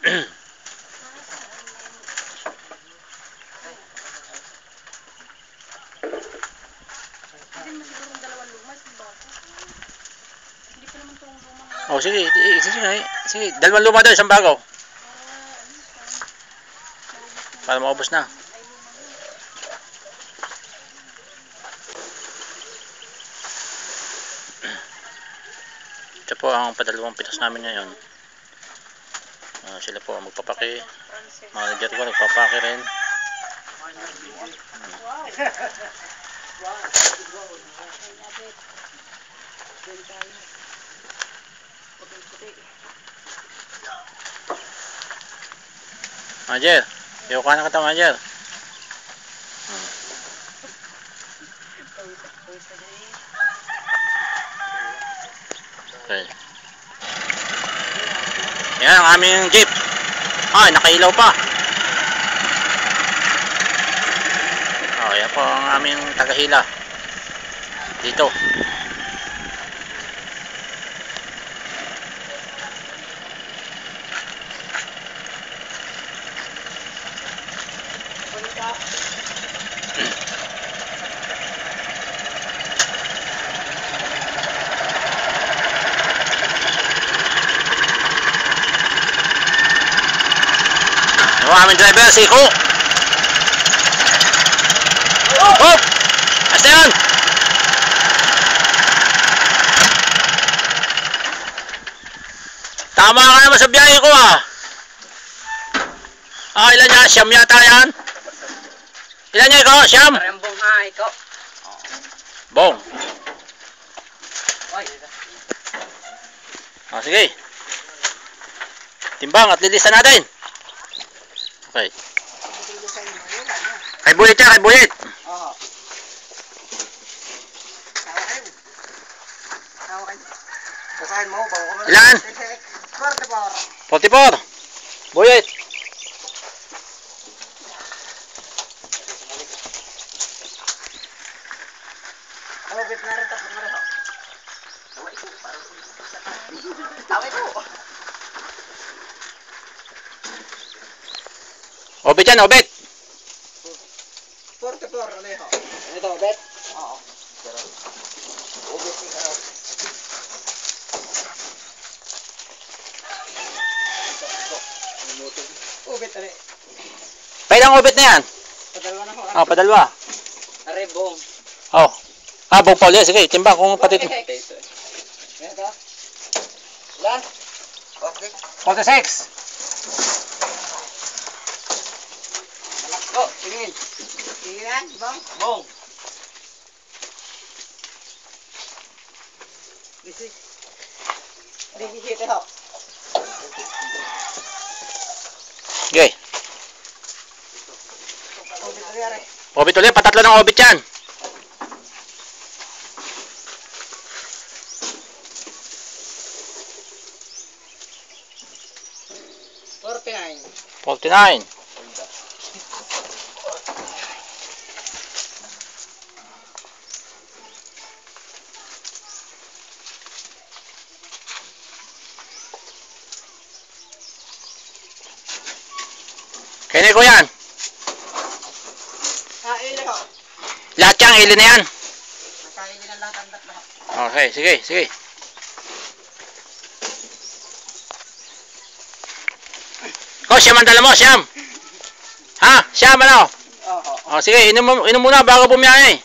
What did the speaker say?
Oh, sige, sige. Dalawang luma daw, isang bago. Para maubos na. Ito po ang padalawang pitas namin ngayon. Sila po ang magpapaki. Manager ko nagpapaki rin. Manager, iukuha na kita, manager. Okay. Yan ang aming jeep. Ay, nakailaw pa. Yan po ang aming tagahila dito. Yung aming driver, si Iko. Hop! Asa yan? Tama ka naman sa biyahe ko ah. Ilan niya? Siyam yata yan. Ilan niya Iko? Siyam? Parang bong ha, Iko. Bong. Sige. Timbang at lilisan natin. Okay. Kay bulit yan, kay bulit. Oo. Basahin mo, bago ko. Ilan? 44. Bulit. Obit na rin tapos mo rin ho. Taway po. Obit yan, obit. 44, Alejo. Ito, obit? Oo. Obit ni Karo. Obit, Ale. Pailang obit na yan? Padalwa na ho. Padalwa. Are, bong. Bong Paul. Sige, timbang kung pati. Ito. Ilan? Okay. 46. Go, tingin. Tingin, bong. Bong. Bisi. Bisi ito ho. Okay. Obit ulit, are. Obit ulit, patatlo ng obit yan. $49. 49. Kaya ko yan. Ili ho. Lahat yan, ili na yan. Nakaili na lahat ang tatlo. Okay, sige, sige. Siyam ang dala mo, Siyam. Ha? Siyam, ano? Oo. Sige, inom muna bago bumiyahe.